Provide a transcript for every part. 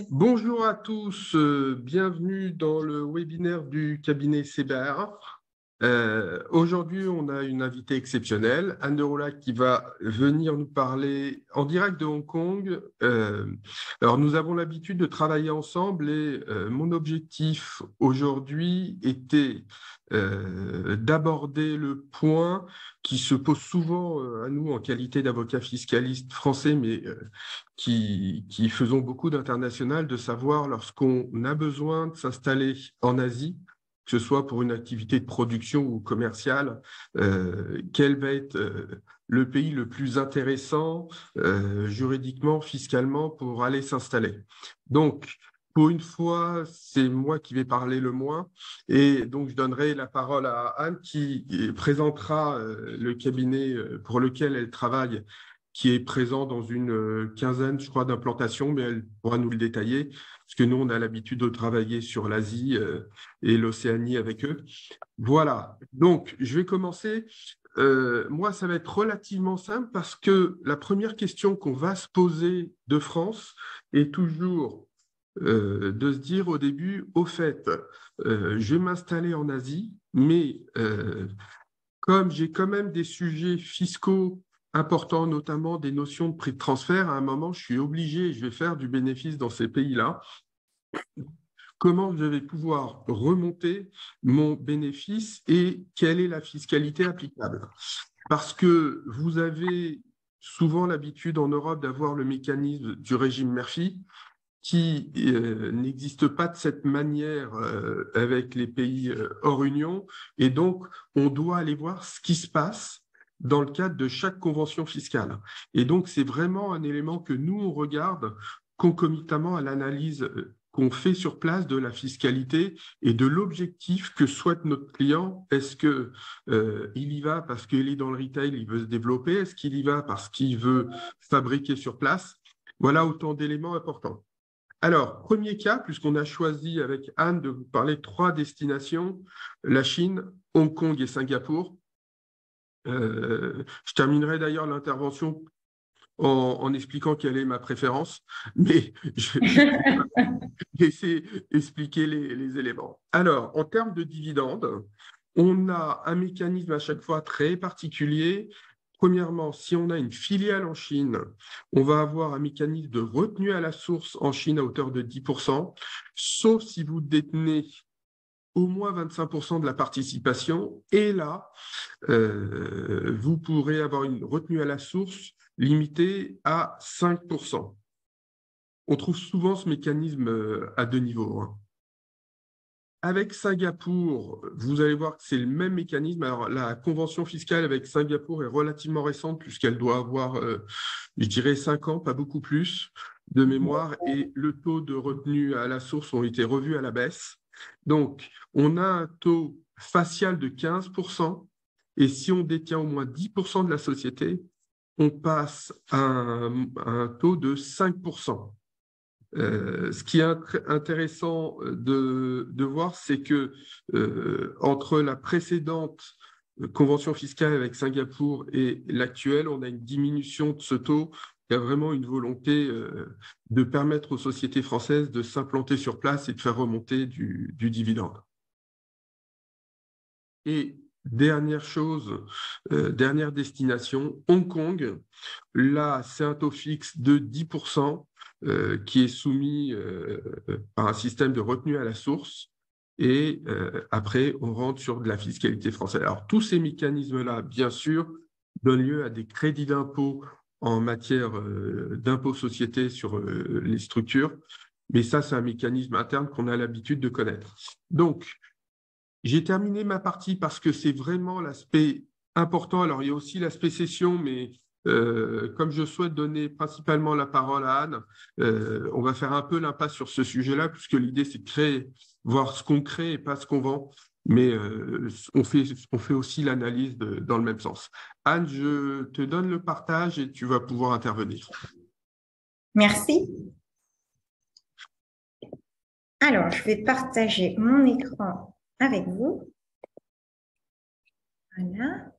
Bonjour à tous, bienvenue dans le webinaire du cabinet CBR. Aujourd'hui, on a une invitée exceptionnelle, Anne de Roulac, qui va venir nous parler en direct de Hong Kong. Alors, nous avons l'habitude de travailler ensemble et mon objectif aujourd'hui était d'aborder le point qui se pose souvent à nous en qualité d'avocat fiscaliste français, mais qui faisons beaucoup d'international, de savoir lorsqu'on a besoin de s'installer en Asie, que ce soit pour une activité de production ou commerciale, quel va être le pays le plus intéressant juridiquement, fiscalement pour aller s'installer. Donc, pour une fois, c'est moi qui vais parler le moins. Et donc, je donnerai la parole à Anne qui présentera le cabinet pour lequel elle travaille, qui est présent dans une quinzaine, je crois, d'implantations, mais elle pourra nous le détailler, parce que nous, on a l'habitude de travailler sur l'Asie et l'Océanie avec eux. Voilà, donc je vais commencer. Moi, ça va être relativement simple parce que la première question qu'on va se poser de France est toujours de se dire au début, au fait, je vais m'installer en Asie, mais comme j'ai quand même des sujets fiscaux importants, notamment des notions de prix de transfert, à un moment, je suis obligé, je vais faire du bénéfice dans ces pays-là. Comment je vais pouvoir remonter mon bénéfice et quelle est la fiscalité applicable? Parce que vous avez souvent l'habitude en Europe d'avoir le mécanisme du régime Murphy qui n'existe pas de cette manière avec les pays hors Union. Et donc, on doit aller voir ce qui se passe dans le cadre de chaque convention fiscale. Et donc, c'est vraiment un élément que nous, on regarde concomitamment à l'analyse qu'on fait sur place de la fiscalité et de l'objectif que souhaite notre client. Est-ce que il y va parce qu'il est dans le retail, il veut se développer? Est-ce qu'il y va parce qu'il veut fabriquer sur place? Voilà autant d'éléments importants. Alors, premier cas, puisqu'on a choisi avec Anne de vous parler de trois destinations, la Chine, Hong Kong et Singapour. Je terminerai d'ailleurs l'intervention en expliquant quelle est ma préférence, mais je vais laisser expliquer les éléments. Alors, en termes de dividendes, on a un mécanisme à chaque fois très particulier. Premièrement, si on a une filiale en Chine, on va avoir un mécanisme de retenue à la source en Chine à hauteur de 10%, sauf si vous détenez au moins 25% de la participation. Et là, vous pourrez avoir une retenue à la source limitée à 5%. On trouve souvent ce mécanisme à deux niveaux, hein. Avec Singapour, vous allez voir que c'est le même mécanisme. Alors, la convention fiscale avec Singapour est relativement récente puisqu'elle doit avoir, je dirais, 5 ans, pas beaucoup plus de mémoire, et le taux de retenue à la source ont été revus à la baisse. Donc, on a un taux facial de 15%, et si on détient au moins 10% de la société, on passe à un taux de 5%. Ce qui est intéressant de voir, c'est que entre la précédente convention fiscale avec Singapour et l'actuelle, on a une diminution de ce taux. Il y a vraiment une volonté de permettre aux sociétés françaises de s'implanter sur place et de faire remonter du dividende. Et dernière chose, dernière destination, Hong Kong. Là, c'est un taux fixe de 10% qui est soumis par un système de retenue à la source. Et après, on rentre sur de la fiscalité française. Alors, tous ces mécanismes-là, bien sûr, donnent lieu à des crédits d'impôt en matière d'impôt société sur les structures. Mais ça, c'est un mécanisme interne qu'on a l'habitude de connaître. Donc, j'ai terminé ma partie parce que c'est vraiment l'aspect important. Alors, il y a aussi l'aspect session, mais comme je souhaite donner principalement la parole à Anne, on va faire un peu l'impasse sur ce sujet-là, puisque l'idée, c'est de créer, voir ce qu'on crée et pas ce qu'on vend. Mais on fait aussi l'analyse dans le même sens. Anne, je te donne le partage et tu vas pouvoir intervenir. Merci. Alors, je vais partager mon écran avec vous. Voilà.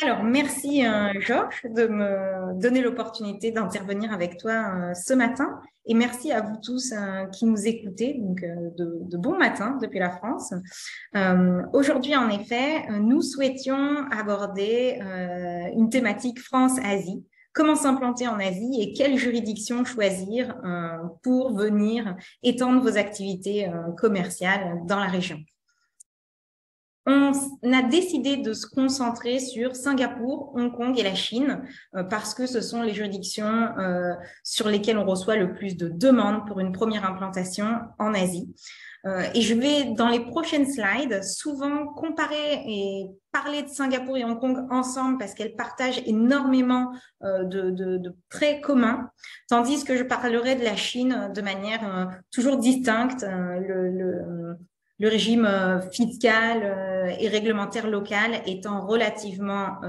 Alors, merci Georges de me donner l'opportunité d'intervenir avec toi ce matin et merci à vous tous qui nous écoutez, donc de bon matin depuis la France. Aujourd'hui, en effet, nous souhaitions aborder une thématique France-Asie. Comment s'implanter en Asie et quelle juridiction choisir pour venir étendre vos activités commerciales dans la région. On a décidé de se concentrer sur Singapour, Hong Kong et la Chine parce que ce sont les juridictions sur lesquelles on reçoit le plus de demandes pour une première implantation en Asie. Et je vais, dans les prochaines slides, souvent comparer et parler de Singapour et Hong Kong ensemble parce qu'elles partagent énormément de traits communs, tandis que je parlerai de la Chine de manière toujours distincte. Le régime fiscal et réglementaire local étant relativement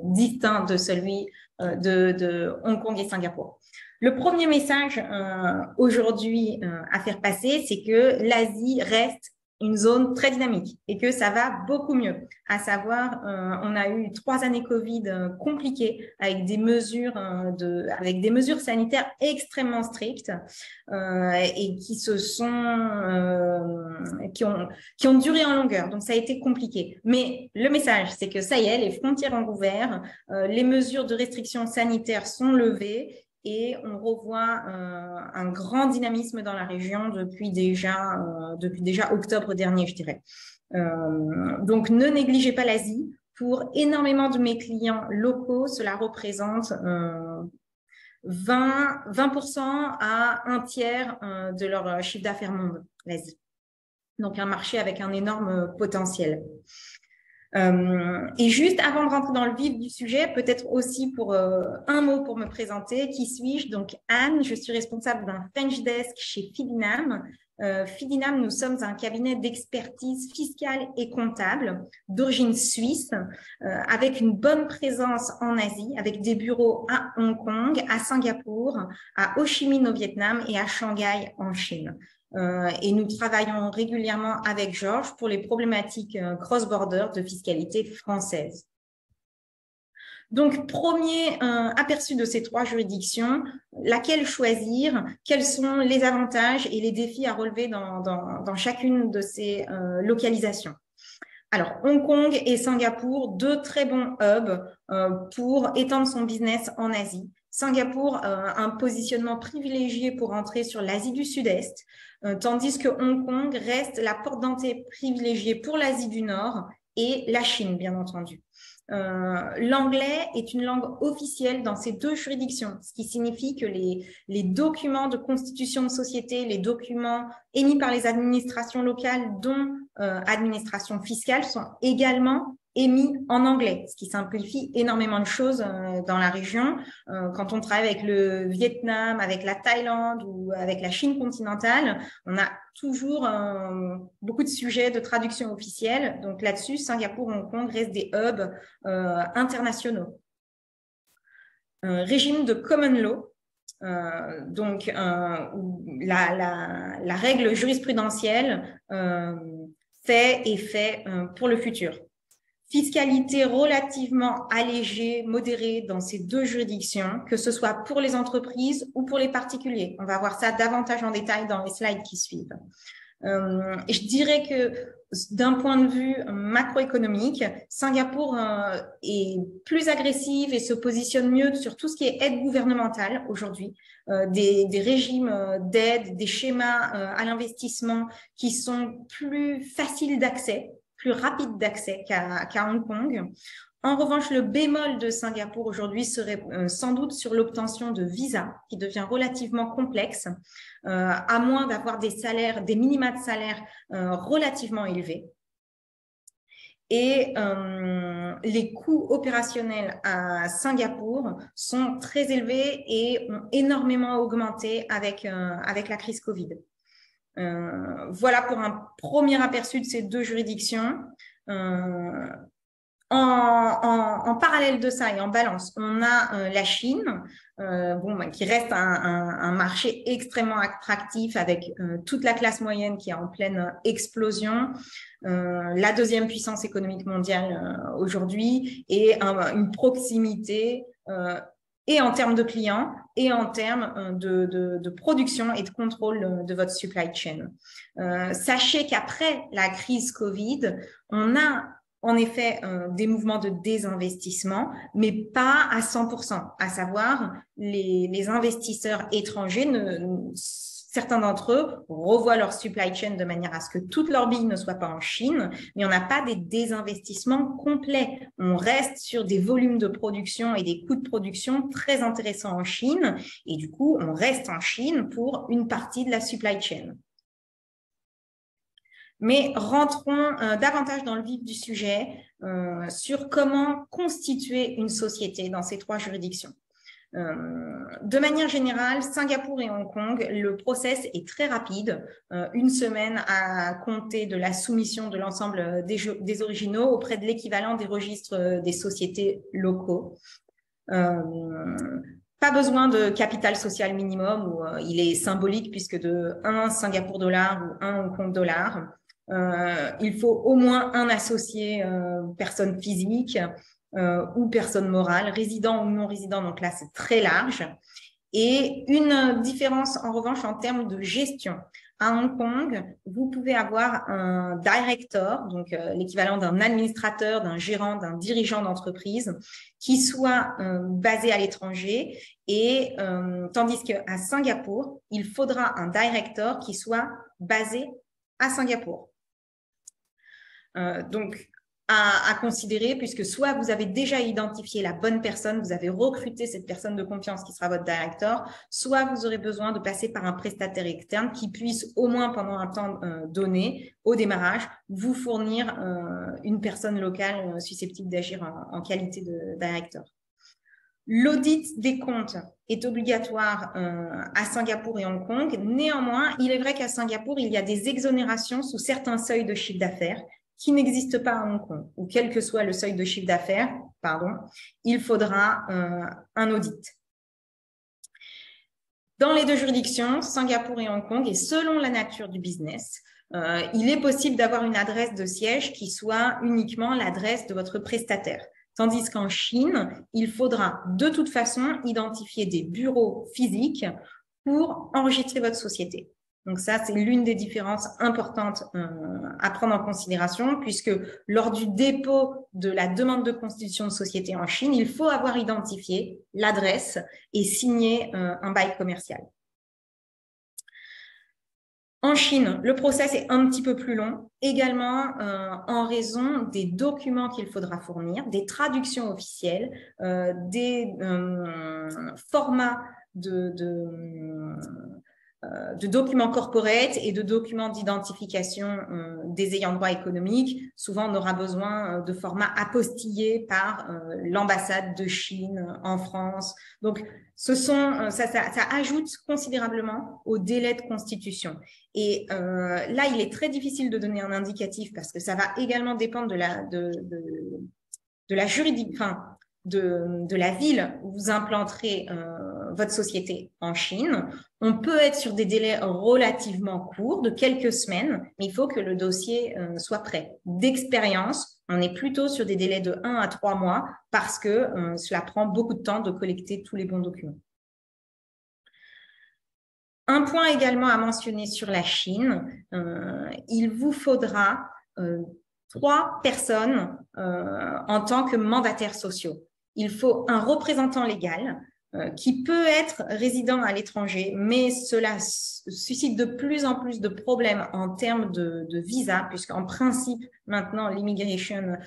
distinct de celui de Hong Kong et Singapour. Le premier message aujourd'hui à faire passer, c'est que l'Asie reste une zone très dynamique et que ça va beaucoup mieux. À savoir, on a eu 3 années Covid compliquées avec des mesures sanitaires extrêmement strictes et qui ont duré en longueur. Donc, ça a été compliqué. Mais le message, c'est que ça y est, les frontières ont rouvert, les mesures de restriction sanitaire sont levées et on revoit un grand dynamisme dans la région depuis déjà octobre dernier, je dirais. Donc, ne négligez pas l'Asie. Pour énormément de mes clients locaux, cela représente 20% à un tiers de leur chiffre d'affaires monde, l'Asie. Donc, un marché avec un énorme potentiel. Et juste avant de rentrer dans le vif du sujet, peut-être aussi pour un mot pour me présenter, qui suis-je? Donc Anne, je suis responsable d'un French Desk chez Fidinam. Fidinam, nous sommes un cabinet d'expertise fiscale et comptable d'origine suisse, avec une bonne présence en Asie, avec des bureaux à Hong Kong, à Singapour, à Ho Chi Minh au Vietnam et à Shanghai en Chine. Et nous travaillons régulièrement avec Georges pour les problématiques cross-border de fiscalité française. Donc, premier aperçu de ces 3 juridictions, laquelle choisir, quels sont les avantages et les défis à relever dans chacune de ces localisations. Alors, Hong Kong et Singapour, 2 très bons hubs pour étendre son business en Asie. Singapour, un positionnement privilégié pour entrer sur l'Asie du Sud-Est, tandis que Hong Kong reste la porte d'entrée privilégiée pour l'Asie du Nord et la Chine, bien entendu. L'anglais est une langue officielle dans ces 2 juridictions, ce qui signifie que les documents de constitution de société, les documents émis par les administrations locales, dont administration fiscale, sont également émis en anglais, ce qui simplifie énormément de choses dans la région. Quand on travaille avec le Vietnam, avec la Thaïlande ou avec la Chine continentale, on a toujours beaucoup de sujets de traduction officielle. Donc là-dessus, Singapour et Hong Kong restent des hubs internationaux. Régime de common law. Donc, la règle jurisprudentielle fait et fait pour le futur. Fiscalité relativement allégée, modérée dans ces 2 juridictions, que ce soit pour les entreprises ou pour les particuliers. On va voir ça davantage en détail dans les slides qui suivent. Je dirais que d'un point de vue macroéconomique, Singapour est plus agressive et se positionne mieux sur tout ce qui est aide gouvernementale aujourd'hui, des régimes d'aide, des schémas à l'investissement qui sont plus faciles d'accès, plus rapides d'accès qu'à Hong Kong. En revanche, le bémol de Singapour aujourd'hui serait sans doute sur l'obtention de visa, qui devient relativement complexe, à moins d'avoir des minima de salaire relativement élevés. Et les coûts opérationnels à Singapour sont très élevés et ont énormément augmenté avec la crise Covid. Voilà pour un premier aperçu de ces 2 juridictions. En parallèle de ça et en balance, on a la Chine, qui reste un marché extrêmement attractif avec toute la classe moyenne qui est en pleine explosion, la deuxième puissance économique mondiale aujourd'hui et une proximité et en termes de clients et en termes de production et de contrôle de votre supply chain. Sachez qu'après la crise Covid, on a en effet des mouvements de désinvestissement, mais pas à 100%, à savoir les investisseurs étrangers, certains d'entre eux revoient leur supply chain de manière à ce que toute leur bille ne soit pas en Chine, mais on n'a pas des désinvestissements complets. On reste sur des volumes de production et des coûts de production très intéressants en Chine, et du coup, on reste en Chine pour une partie de la supply chain. Mais rentrons davantage dans le vif du sujet sur comment constituer une société dans ces 3 juridictions. De manière générale, Singapour et Hong Kong, le process est très rapide, 1 semaine à compter de la soumission de l'ensemble des originaux auprès de l'équivalent des registres des sociétés locaux. Pas besoin de capital social minimum, où il est symbolique puisque de 1 Singapour dollar ou 1 Hong Kong dollar. Il faut au moins un associé, personne physique ou personne morale, résident ou non résident, donc là c'est très large. Et une différence en revanche en termes de gestion. À Hong Kong, vous pouvez avoir un director, donc l'équivalent d'un administrateur, d'un gérant, d'un dirigeant d'entreprise, qui soit basé à l'étranger, et tandis qu'à Singapour, il faudra un director qui soit basé à Singapour. Donc, à considérer, puisque soit vous avez déjà identifié la bonne personne, vous avez recruté cette personne de confiance qui sera votre directeur, soit vous aurez besoin de passer par un prestataire externe qui puisse au moins pendant un temps donné, au démarrage, vous fournir une personne locale susceptible d'agir en qualité de directeur. L'audit des comptes est obligatoire à Singapour et Hong Kong. Néanmoins, il est vrai qu'à Singapour, il y a des exonérations sous certains seuils de chiffre d'affaires qui n'existe pas à Hong Kong, ou quel que soit le seuil de chiffre d'affaires, il faudra un audit. Dans les 2 juridictions, Singapour et Hong Kong, et selon la nature du business, il est possible d'avoir une adresse de siège qui soit uniquement l'adresse de votre prestataire. Tandis qu'en Chine, il faudra de toute façon identifier des bureaux physiques pour enregistrer votre société. Donc ça, c'est l'une des différences importantes à prendre en considération, puisque lors du dépôt de la demande de constitution de société en Chine, il faut avoir identifié l'adresse et signé un bail commercial. En Chine, le process est un petit peu plus long, également en raison des documents qu'il faudra fournir, des traductions officielles, des formats de documents corporate et de documents d'identification des ayants droit économiques. Souvent, on aura besoin de formats apostillés par l'ambassade de Chine en France. Donc, ça ajoute considérablement au délai de constitution. Et là, il est très difficile de donner un indicatif parce que ça va également dépendre de la juridiction, de la ville où vous implanterez votre société en Chine. On peut être sur des délais relativement courts, de quelques semaines, mais il faut que le dossier soit prêt. D'expérience, on est plutôt sur des délais de 1 à 3 mois parce que cela prend beaucoup de temps de collecter tous les bons documents. Un point également à mentionner sur la Chine, il vous faudra 3 personnes en tant que mandataires sociaux. Il faut un représentant légal qui peut être résident à l'étranger, mais cela suscite de plus en plus de problèmes en termes de visa, puisqu'en principe, maintenant, l'immigration,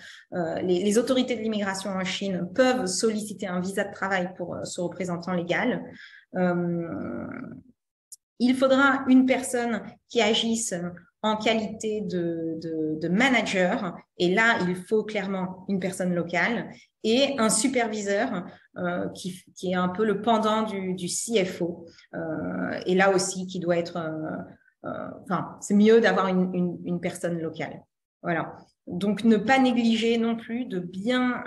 les autorités de l'immigration en Chine peuvent solliciter un visa de travail pour ce représentant légal. Il faudra une personne qui agisse en qualité de manager, et là, il faut clairement une personne locale, et un superviseur qui est un peu le pendant du CFO, et là aussi, qui doit être… c'est mieux d'avoir une personne locale. Voilà. Donc, ne pas négliger non plus de bien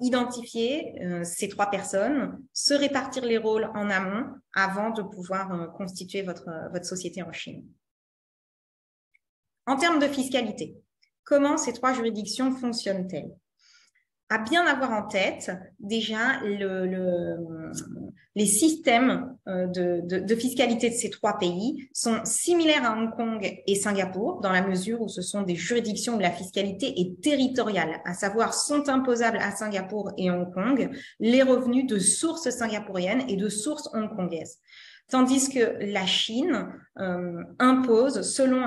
identifier ces 3 personnes, se répartir les rôles en amont avant de pouvoir constituer votre société en Chine. En termes de fiscalité, comment ces 3 juridictions fonctionnent-elles? À bien avoir en tête, déjà, les systèmes de fiscalité de ces 3 pays sont similaires à Hong Kong et Singapour, dans la mesure où ce sont des juridictions où la fiscalité est territoriale, à savoir sont imposables à Singapour et Hong Kong les revenus de source singapourienne et de source hongkongaise. Tandis que la Chine impose, selon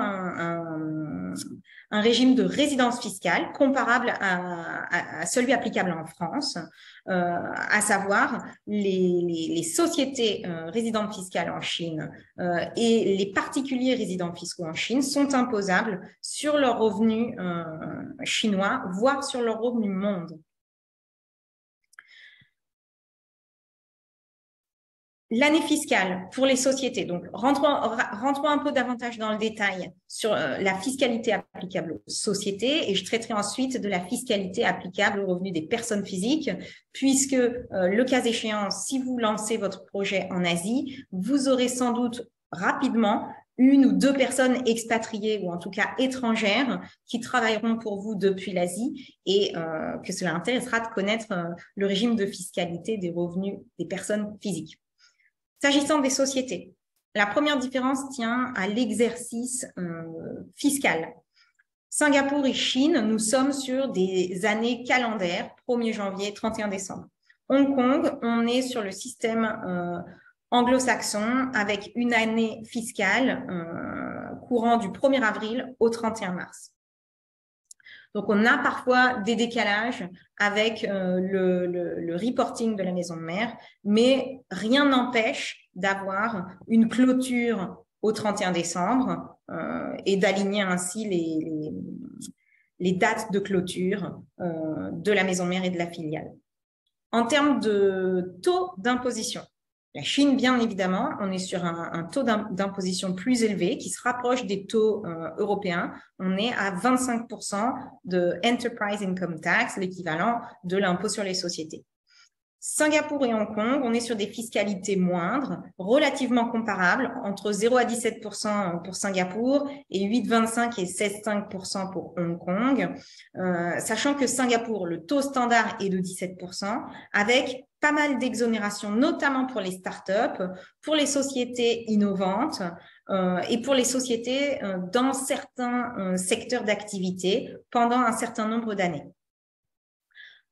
un régime de résidence fiscale comparable à celui applicable en France, à savoir les sociétés résidentes fiscales en Chine et les particuliers résidents fiscaux en Chine sont imposables sur leurs revenus chinois, voire sur leurs revenus monde. L'année fiscale pour les sociétés, donc rentrons un peu davantage dans le détail sur la fiscalité applicable aux sociétés et je traiterai ensuite de la fiscalité applicable aux revenus des personnes physiques puisque le cas échéant, si vous lancez votre projet en Asie, vous aurez sans doute rapidement 1 ou 2 personnes expatriées ou en tout cas étrangères qui travailleront pour vous depuis l'Asie et que cela intéressera de connaître le régime de fiscalité des revenus des personnes physiques. S'agissant des sociétés, la première différence tient à l'exercice fiscal. Singapour et Chine, nous sommes sur des années calendaires, 1er janvier, 31 décembre. Hong Kong, on est sur le système anglo-saxon avec une année fiscale courant du 1er avril au 31 mars. Donc, on a parfois des décalages avec le reporting de la maison mère, mais rien n'empêche d'avoir une clôture au 31 décembre et d'aligner ainsi les dates de clôture de la maison mère et de la filiale. En termes de taux d'imposition, la Chine, bien évidemment, on est sur un taux d'imposition plus élevé qui se rapproche des taux européens. On est à 25% de Enterprise Income Tax, l'équivalent de l'impôt sur les sociétés. Singapour et Hong Kong, on est sur des fiscalités moindres, relativement comparables, entre 0 à 17% pour Singapour et 8,25 et 16,5% pour Hong Kong, sachant que Singapour, le taux standard est de 17%, avec pas mal d'exonérations, notamment pour les startups, pour les sociétés innovantes et pour les sociétés dans certains secteurs d'activité pendant un certain nombre d'années.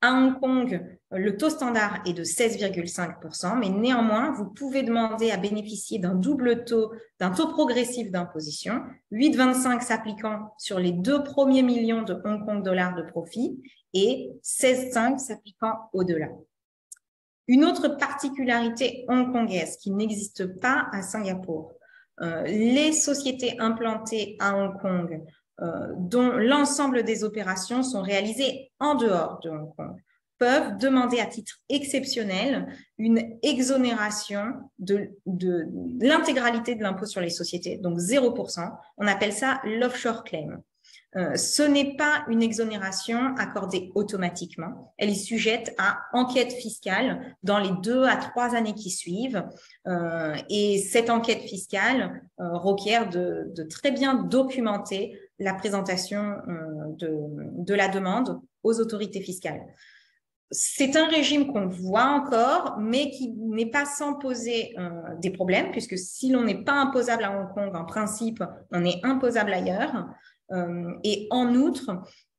À Hong Kong, le taux standard est de 16,5%, mais néanmoins, vous pouvez demander à bénéficier d'un double taux, d'un taux progressif d'imposition, 8,25 s'appliquant sur les 2 premiers millions de Hong Kong dollars de profit et 16,5 s'appliquant au-delà. Une autre particularité hongkongaise qui n'existe pas à Singapour, les sociétés implantées à Hong Kong dont l'ensemble des opérations sont réalisées en dehors de Hong Kong, peuvent demander à titre exceptionnel une exonération de l'intégralité de l'impôt sur les sociétés, donc 0%. On appelle ça l'offshore claim. Ce n'est pas une exonération accordée automatiquement. Elle est sujette à enquête fiscale dans les 2 à 3 années qui suivent. Et cette enquête fiscale requiert de très bien documenter la présentation de la demande aux autorités fiscales. C'est un régime qu'on voit encore, mais qui n'est pas sans poser des problèmes, puisque si l'on n'est pas imposable à Hong Kong, en principe, on est imposable ailleurs. Et en outre,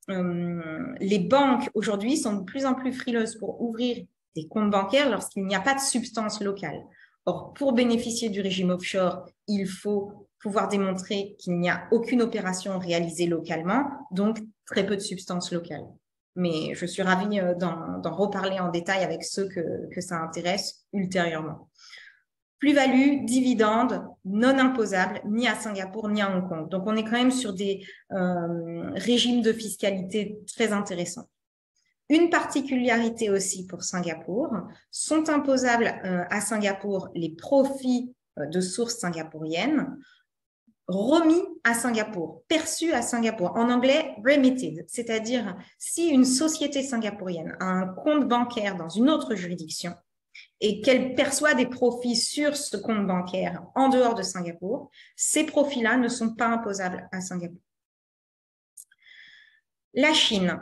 les banques aujourd'hui sont de plus en plus frileuses pour ouvrir des comptes bancaires lorsqu'il n'y a pas de substance locale. Or, pour bénéficier du régime offshore, il faut pouvoir démontrer qu'il n'y a aucune opération réalisée localement, donc très peu de substance locale. Mais je suis ravie d'en reparler en détail avec ceux que ça intéresse ultérieurement. Plus-value, dividendes, non imposables, ni à Singapour, ni à Hong Kong. Donc, on est quand même sur des régimes de fiscalité très intéressants. Une particularité aussi pour Singapour, sont imposables à Singapour les profits de source singapourienne, remis à Singapour, perçu à Singapour, en anglais remitted, c'est-à-dire si une société singapourienne a un compte bancaire dans une autre juridiction et qu'elle perçoit des profits sur ce compte bancaire en dehors de Singapour, ces profits-là ne sont pas imposables à Singapour. La Chine,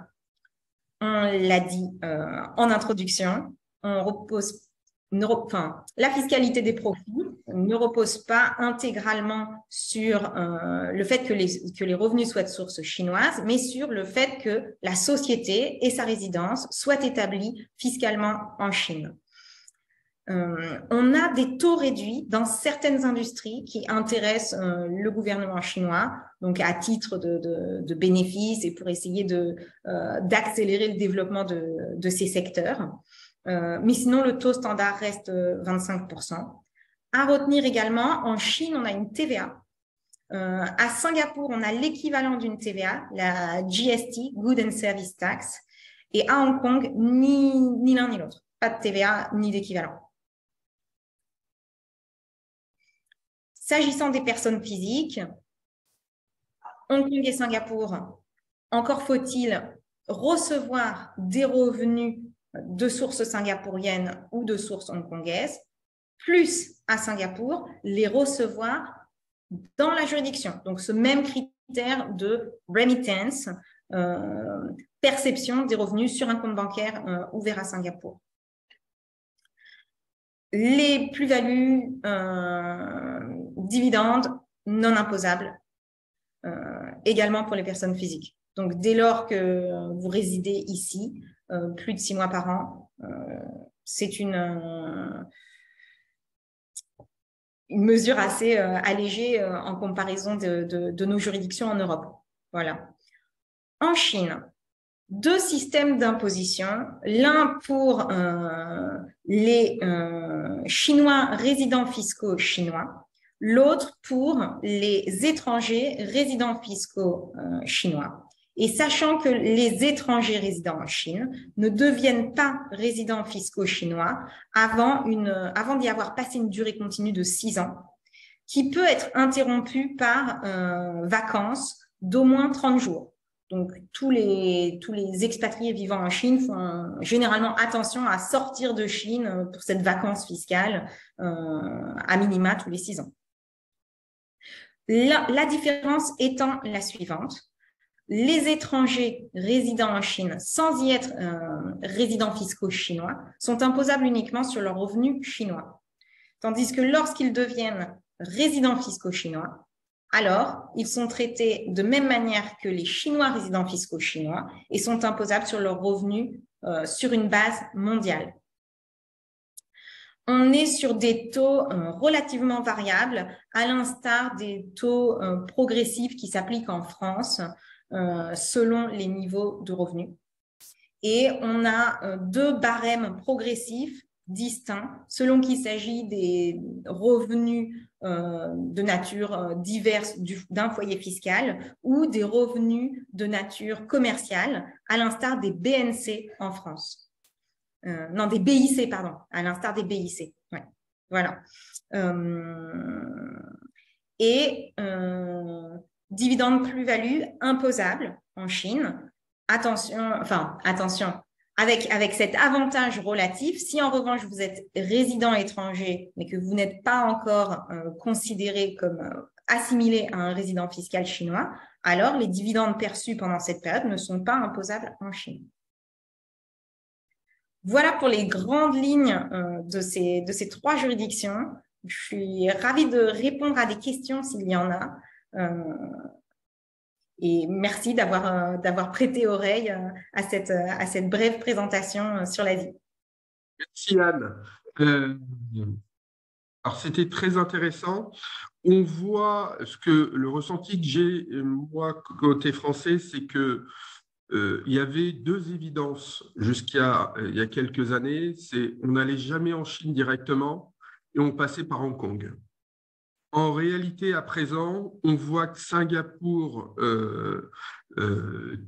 on l'a dit en introduction, la fiscalité des profits ne repose pas intégralement sur le fait que les revenus soient de source chinoise, mais sur le fait que la société et sa résidence soient établies fiscalement en Chine. On a des taux réduits dans certaines industries qui intéressent le gouvernement chinois, donc à titre de bénéfices et pour essayer d'accélérer le développement de ces secteurs. Mais sinon, le taux standard reste 25%. À retenir également, en Chine, on a une TVA. À Singapour, on a l'équivalent d'une TVA, la GST, Good and Service Tax. Et à Hong Kong, ni l'un ni l'autre. Pas de TVA, ni d'équivalent. S'agissant des personnes physiques, Hong Kong et Singapour, encore faut-il recevoir des revenus de sources singapouriennes ou de sources hongkongaises, plus à Singapour, les recevoir dans la juridiction. Donc, ce même critère de remittance, perception des revenus sur un compte bancaire ouvert à Singapour. Les plus-values dividendes non imposables, également pour les personnes physiques. Donc, dès lors que vous résidez ici, plus de 6 mois par an, c'est une mesure assez allégée en comparaison de nos juridictions en Europe. Voilà. En Chine, 2 systèmes d'imposition, l'un pour les Chinois résidents fiscaux chinois, l'autre pour les étrangers résidents fiscaux chinois. Et sachant que les étrangers résidents en Chine ne deviennent pas résidents fiscaux chinois avant d'y avoir passé une durée continue de 6 ans, qui peut être interrompue par vacances d'au moins 30 jours. Donc, tous les expatriés vivant en Chine font généralement attention à sortir de Chine pour cette vacance fiscale à minima tous les 6 ans. La différence étant la suivante. Les étrangers résidant en Chine sans y être résidents fiscaux chinois sont imposables uniquement sur leurs revenus chinois. Tandis que lorsqu'ils deviennent résidents fiscaux chinois, alors ils sont traités de même manière que les Chinois résidents fiscaux chinois et sont imposables sur leurs revenus sur une base mondiale. On est sur des taux relativement variables, à l'instar des taux progressifs qui s'appliquent en France, selon les niveaux de revenus. Et on a 2 barèmes progressifs distincts selon qu'il s'agit des revenus de nature diverse d'un foyer fiscal ou des revenus de nature commerciale, à l'instar des BNC en France. Non, des BIC, pardon, à l'instar des BIC. Ouais. Voilà. Dividendes plus-value imposables en Chine. Attention, avec cet avantage relatif, si en revanche vous êtes résident étranger, mais que vous n'êtes pas encore considéré comme assimilé à un résident fiscal chinois, alors les dividendes perçus pendant cette période ne sont pas imposables en Chine. Voilà pour les grandes lignes de ces 3 juridictions. Je suis ravie de répondre à des questions s'il y en a. Et merci d'avoir prêté oreille à cette brève présentation sur l'Asie. Merci Anne. Alors c'était très intéressant. On voit le ressenti que j'ai moi côté français, c'est que il y avait 2 évidences jusqu'à il y a quelques années. On n'allait jamais en Chine directement et on passait par Hong Kong. En réalité, à présent, on voit que Singapour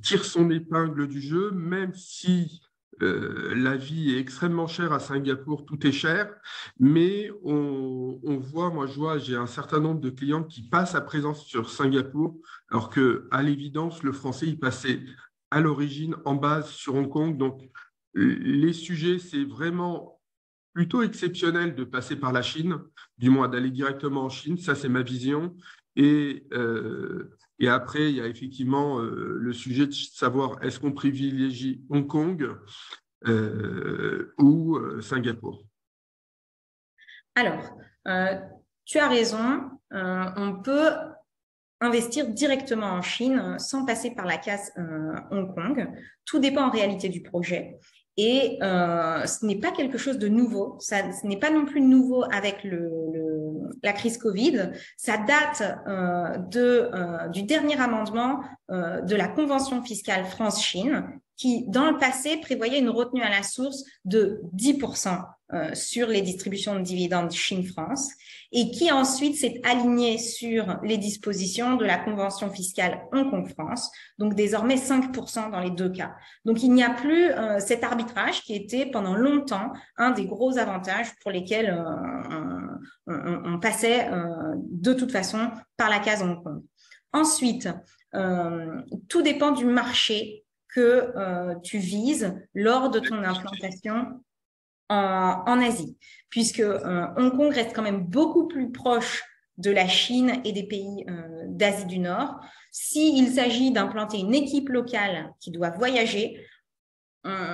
tire son épingle du jeu, même si la vie est extrêmement chère à Singapour, tout est cher, mais on voit, moi je vois, j'ai un certain nombre de clients qui passent à présent sur Singapour, alors qu'à l'évidence, le français, il passait à l'origine en base sur Hong Kong. Donc, les sujets, c'est vraiment plutôt exceptionnel de passer par la Chine, du moins d'aller directement en Chine, ça c'est ma vision. Et, et après, il y a effectivement le sujet de savoir est-ce qu'on privilégie Hong Kong ou Singapour. Alors, tu as raison, on peut investir directement en Chine sans passer par la case Hong Kong. Tout dépend en réalité du projet. Et ce n'est pas quelque chose de nouveau. Ce n'est pas non plus nouveau avec la crise Covid. Ça date du dernier amendement de la Convention fiscale France-Chine qui, dans le passé, prévoyait une retenue à la source de 10% sur les distributions de dividendes Chine-France et qui ensuite s'est aligné sur les dispositions de la Convention fiscale Hong Kong-France, donc désormais 5% dans les deux cas. Donc, il n'y a plus cet arbitrage qui était pendant longtemps un des gros avantages pour lesquels on passait de toute façon par la case Hong Kong. Ensuite, tout dépend du marché que tu vises lors de ton implantation en Asie, puisque Hong Kong reste quand même beaucoup plus proche de la Chine et des pays d'Asie du Nord. S'il s'agit d'implanter une équipe locale qui doit voyager,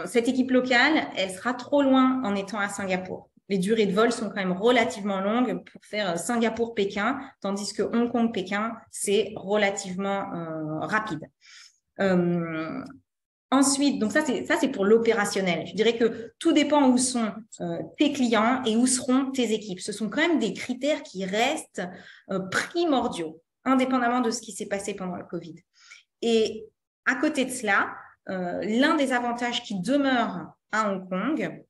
cette équipe locale, elle sera trop loin en étant à Singapour. Les durées de vol sont quand même relativement longues pour faire Singapour-Pékin, tandis que Hong Kong-Pékin, c'est relativement rapide. Ensuite, donc ça c'est pour l'opérationnel. Je dirais que tout dépend où sont tes clients et où seront tes équipes. Ce sont quand même des critères qui restent primordiaux, indépendamment de ce qui s'est passé pendant le Covid. Et à côté de cela, l'un des avantages qui demeure à Hong Kong,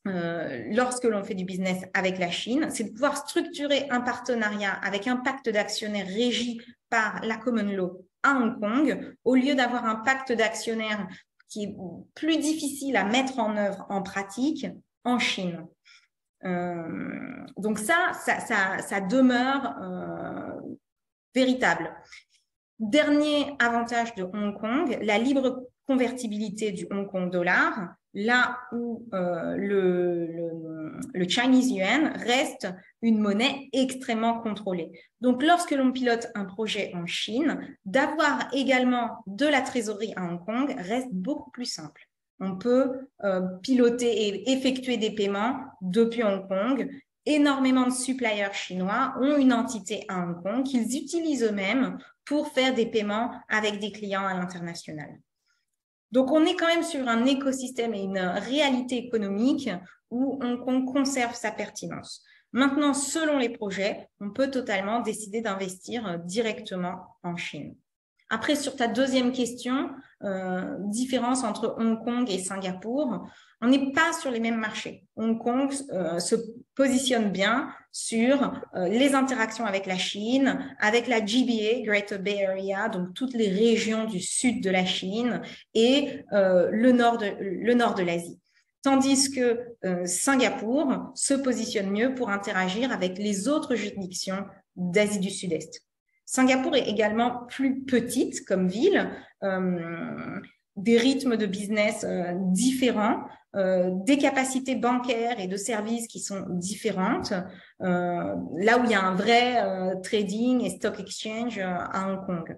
lorsque l'on fait du business avec la Chine, c'est de pouvoir structurer un partenariat avec un pacte d'actionnaires régi par la Common Law à Hong Kong, au lieu d'avoir un pacte d'actionnaires qui est plus difficile à mettre en œuvre en pratique en Chine. Donc ça demeure véritable. Dernier avantage de Hong Kong, la libre convertibilité du Hong Kong dollar, là où le Chinese yuan reste une monnaie extrêmement contrôlée. Donc, lorsque l'on pilote un projet en Chine, d'avoir également de la trésorerie à Hong Kong reste beaucoup plus simple. On peut piloter et effectuer des paiements depuis Hong Kong. Énormément de suppliers chinois ont une entité à Hong Kong qu'ils utilisent eux-mêmes pour faire des paiements avec des clients à l'international. Donc, on est quand même sur un écosystème et une réalité économique où Hong Kong conserve sa pertinence. Maintenant, selon les projets, on peut totalement décider d'investir directement en Chine. Après, sur ta deuxième question, différence entre Hong Kong et Singapour, on n'est pas sur les mêmes marchés. Hong Kong se positionne bien sur les interactions avec la Chine, avec la GBA, Greater Bay Area, donc toutes les régions du sud de la Chine et le nord de l'Asie. Tandis que Singapour se positionne mieux pour interagir avec les autres juridictions d'Asie du Sud-Est. Singapour est également plus petite comme ville, des rythmes de business différents, des capacités bancaires et de services qui sont différentes, là où il y a un vrai trading et stock exchange à Hong Kong.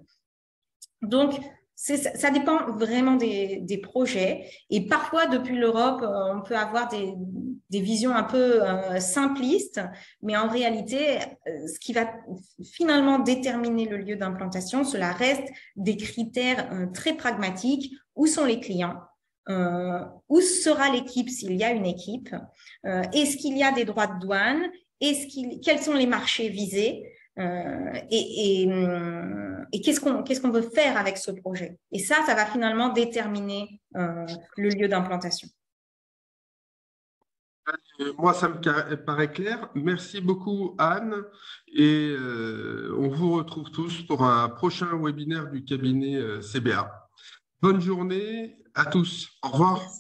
Donc, ça dépend vraiment des projets. Et parfois, depuis l'Europe, on peut avoir des visions un peu simplistes, mais en réalité, ce qui va finalement déterminer le lieu d'implantation, cela reste des critères très pragmatiques. Où sont les clients? Où sera l'équipe s'il y a une équipe? Est-ce qu'il y a des droits de douane? Quels sont les marchés visés? Et qu'est-ce qu'on veut faire avec ce projet? Et ça va finalement déterminer le lieu d'implantation. Moi, ça me paraît clair. Merci beaucoup, Anne. Et on vous retrouve tous pour un prochain webinaire du cabinet CBA. Bonne journée à tous. Au revoir.